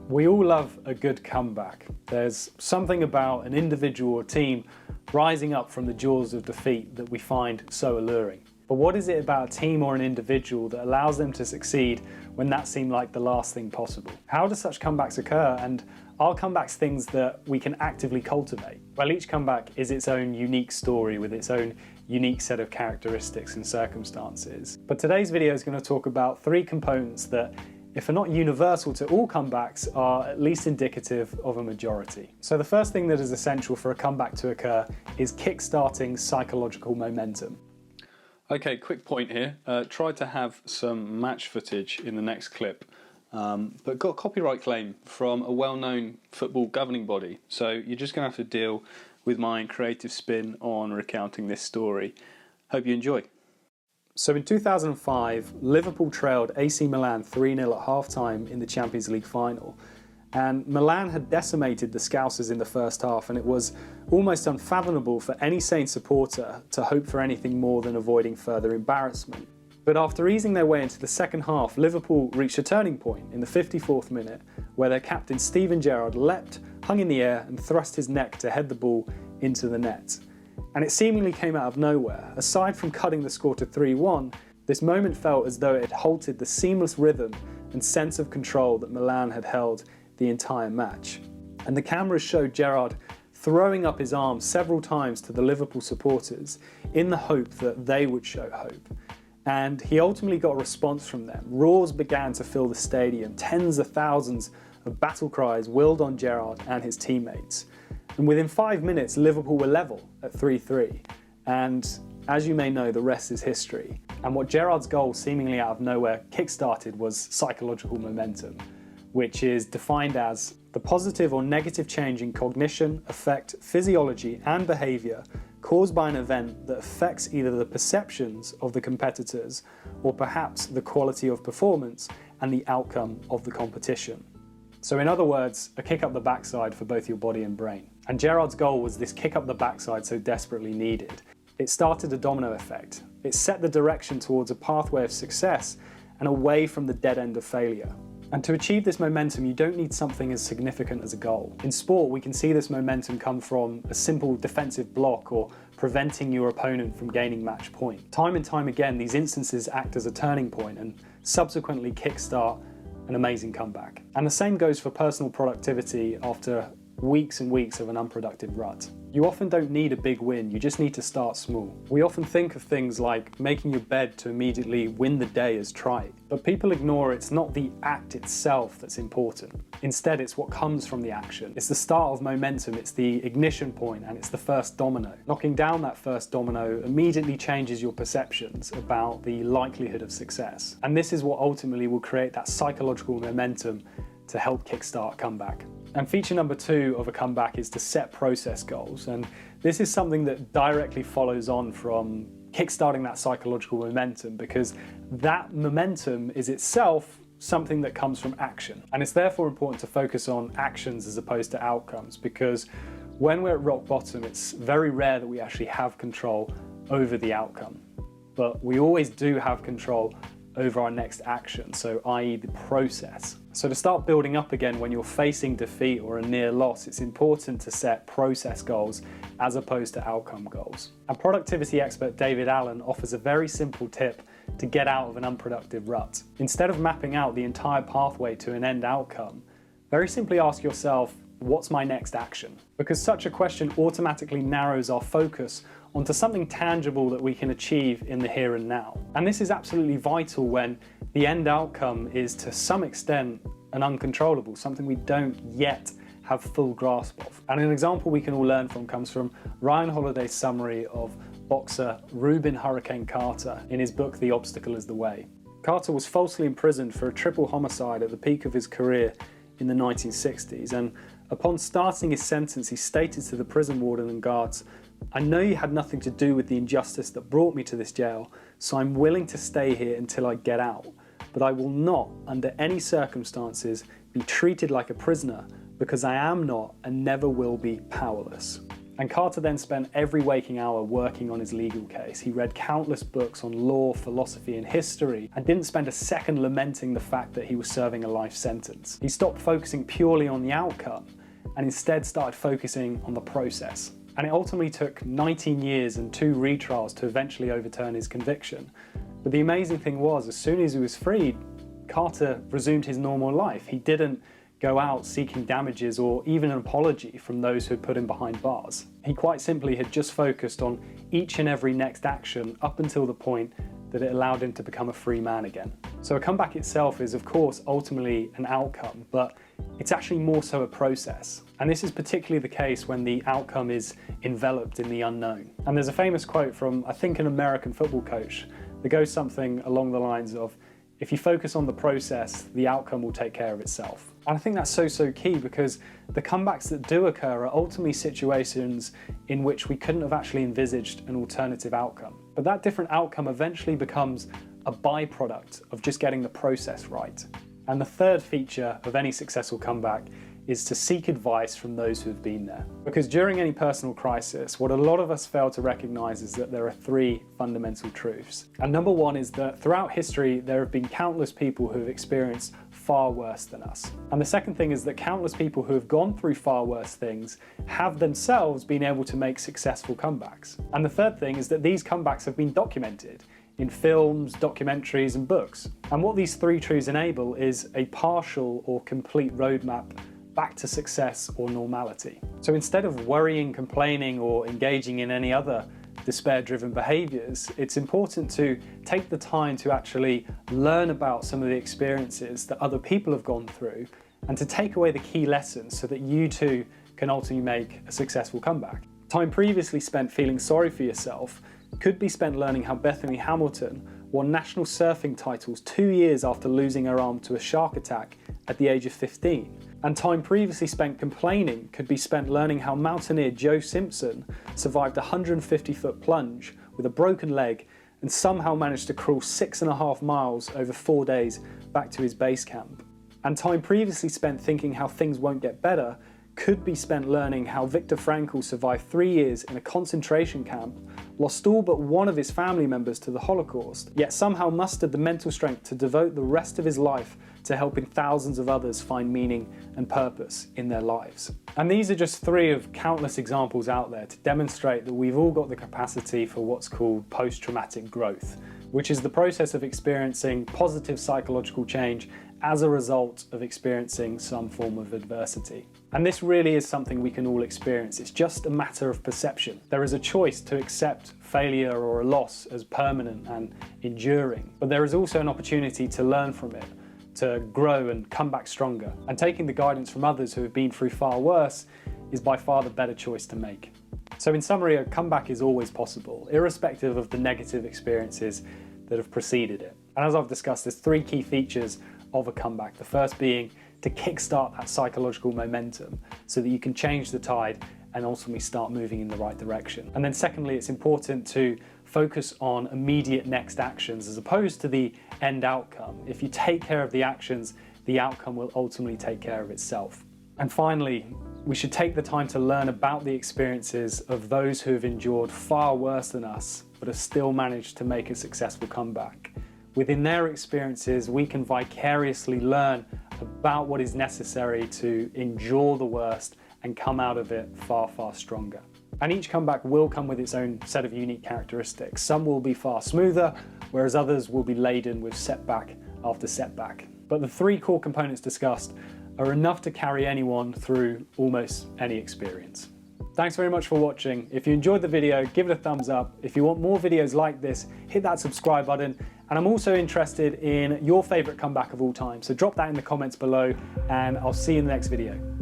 We all love a good comeback. There's something about an individual or team rising up from the jaws of defeat that we find so alluring. But what is it about a team or an individual that allows them to succeed when that seemed like the last thing possible? How do such comebacks occur, and are comebacks things that we can actively cultivate? Well, each comeback is its own unique story with its own unique set of characteristics and circumstances. But today's video is going to talk about three components that, if are not universal to all comebacks, are at least indicative of a majority. So the first thing that is essential for a comeback to occur is kickstarting psychological momentum. Okay, quick point here. Tried to have some match footage in the next clip, but got a copyright claim from a well-known football governing body. So you're just going to have to deal with my creative spin on recounting this story. Hope you enjoy. So in 2005, Liverpool trailed AC Milan 3-0 at half-time in the Champions League final. And Milan had decimated the Scousers in the first half, and it was almost unfathomable for any sane supporter to hope for anything more than avoiding further embarrassment. But after easing their way into the second half, Liverpool reached a turning point in the 54th minute where their captain Steven Gerrard leapt, hung in the air and thrust his neck to head the ball into the net. And it seemingly came out of nowhere. Aside from cutting the score to 3-1, this moment felt as though it had halted the seamless rhythm and sense of control that Milan had held the entire match. And the cameras showed Gerrard throwing up his arms several times to the Liverpool supporters in the hope that they would show hope. And he ultimately got a response from them. Roars began to fill the stadium. Tens of thousands of battle cries willed on Gerrard and his teammates. And within 5 minutes, Liverpool were level at 3-3. And as you may know, the rest is history. And what Gerrard's goal, seemingly out of nowhere, kick-started was psychological momentum, which is defined as the positive or negative change in cognition, affect, physiology and behaviour caused by an event that affects either the perceptions of the competitors or perhaps the quality of performance and the outcome of the competition. So in other words, a kick up the backside for both your body and brain. And Gerrard's goal was this kick up the backside so desperately needed. It started a domino effect. It set the direction towards a pathway of success and away from the dead end of failure. And to achieve this momentum, you don't need something as significant as a goal. In sport, we can see this momentum come from a simple defensive block or preventing your opponent from gaining match point. Time and time again, these instances act as a turning point and subsequently kickstart an amazing comeback. And the same goes for personal productivity after weeks and weeks of an unproductive rut. You often don't need a big win, you just need to start small. We often think of things like making your bed to immediately win the day as trite, but people ignore it's not the act itself that's important. Instead, it's what comes from the action. It's the start of momentum, it's the ignition point, and it's the first domino. Knocking down that first domino immediately changes your perceptions about the likelihood of success. And this is what ultimately will create that psychological momentum to help kickstart a comeback. And feature number 2 of a comeback is to set process goals. And this is something that directly follows on from kickstarting that psychological momentum, because that momentum is itself something that comes from action. And it's therefore important to focus on actions as opposed to outcomes, because when we're at rock bottom, it's very rare that we actually have control over the outcome. But we always do have control over our next action, so i.e. the process. So to start building up again when you're facing defeat or a near loss, it's important to set process goals as opposed to outcome goals. And productivity expert David Allen offers a very simple tip to get out of an unproductive rut. Instead of mapping out the entire pathway to an end outcome, very simply ask yourself, what's my next action? Because such a question automatically narrows our focus onto something tangible that we can achieve in the here and now. And this is absolutely vital when the end outcome is to some extent an uncontrollable, something we don't yet have full grasp of. And an example we can all learn from comes from Ryan Holiday's summary of boxer Rubin Hurricane Carter in his book The Obstacle is the Way. Carter was falsely imprisoned for a triple homicide at the peak of his career in the 1960s, and upon starting his sentence he stated to the prison warden and guards, "I know you had nothing to do with the injustice that brought me to this jail, so I'm willing to stay here until I get out. But I will not, under any circumstances, be treated like a prisoner, because I am not and never will be powerless." And Carter then spent every waking hour working on his legal case. He read countless books on law, philosophy, and history, and didn't spend a second lamenting the fact that he was serving a life sentence. He stopped focusing purely on the outcome and instead started focusing on the process. And it ultimately took 19 years and 2 retrials to eventually overturn his conviction. But the amazing thing was, as soon as he was freed, Carter resumed his normal life. He didn't go out seeking damages or even an apology from those who had put him behind bars. He quite simply had just focused on each and every next action up until the point that it allowed him to become a free man again. So a comeback itself is, of course, ultimately an outcome, but it's actually more so a process. And this is particularly the case when the outcome is enveloped in the unknown. And there's a famous quote from, I think, an American football coach that goes something along the lines of, if you focus on the process, the outcome will take care of itself. And I think that's so key, because the comebacks that do occur are ultimately situations in which we couldn't have actually envisaged an alternative outcome. But that different outcome eventually becomes a byproduct of just getting the process right. And the third feature of any successful comeback is to seek advice from those who have been there. Because during any personal crisis, what a lot of us fail to recognize is that there are 3 fundamental truths. And number 1 is that throughout history, there have been countless people who have experienced far worse than us. And the second thing is that countless people who have gone through far worse things have themselves been able to make successful comebacks. And the third thing is that these comebacks have been documented in films, documentaries, and books. And what these 3 truths enable is a partial or complete roadmap back to success or normality. So instead of worrying, complaining, or engaging in any other despair-driven behaviors, it's important to take the time to actually learn about some of the experiences that other people have gone through and to take away the key lessons so that you too can ultimately make a successful comeback. Time previously spent feeling sorry for yourself could be spent learning how Bethany Hamilton won national surfing titles 2 years after losing her arm to a shark attack at the age of 15. And time previously spent complaining could be spent learning how mountaineer Joe Simpson survived a 150-foot plunge with a broken leg and somehow managed to crawl 6.5 miles over 4 days back to his base camp. And time previously spent thinking how things won't get better could be spent learning how Viktor Frankl survived 3 years in a concentration camp, lost all but one of his family members to the Holocaust, yet somehow mustered the mental strength to devote the rest of his life to helping thousands of others find meaning and purpose in their lives. And these are just 3 of countless examples out there to demonstrate that we've all got the capacity for what's called post-traumatic growth, which is the process of experiencing positive psychological change as a result of experiencing some form of adversity. And this really is something we can all experience. It's just a matter of perception. There is a choice to accept failure or a loss as permanent and enduring, but there is also an opportunity to learn from it, to grow and come back stronger. And taking the guidance from others who have been through far worse is by far the better choice to make. So in summary, a comeback is always possible, irrespective of the negative experiences that have preceded it. And as I've discussed, there's 3 key features of a comeback. The first being to kickstart that psychological momentum so that you can change the tide and ultimately start moving in the right direction. And then secondly, it's important to focus on immediate next actions as opposed to the end outcome. If you take care of the actions, the outcome will ultimately take care of itself. And finally, we should take the time to learn about the experiences of those who have endured far worse than us, but have still managed to make a successful comeback. Within their experiences, we can vicariously learn about what is necessary to endure the worst and come out of it far stronger. And each comeback will come with its own set of unique characteristics. Some will be far smoother, whereas others will be laden with setback after setback. But the 3 core components discussed are enough to carry anyone through almost any experience. Thanks very much for watching. If you enjoyed the video, give it a thumbs up. If you want more videos like this, hit that subscribe button. And I'm also interested in your favorite comeback of all time. So drop that in the comments below and I'll see you in the next video.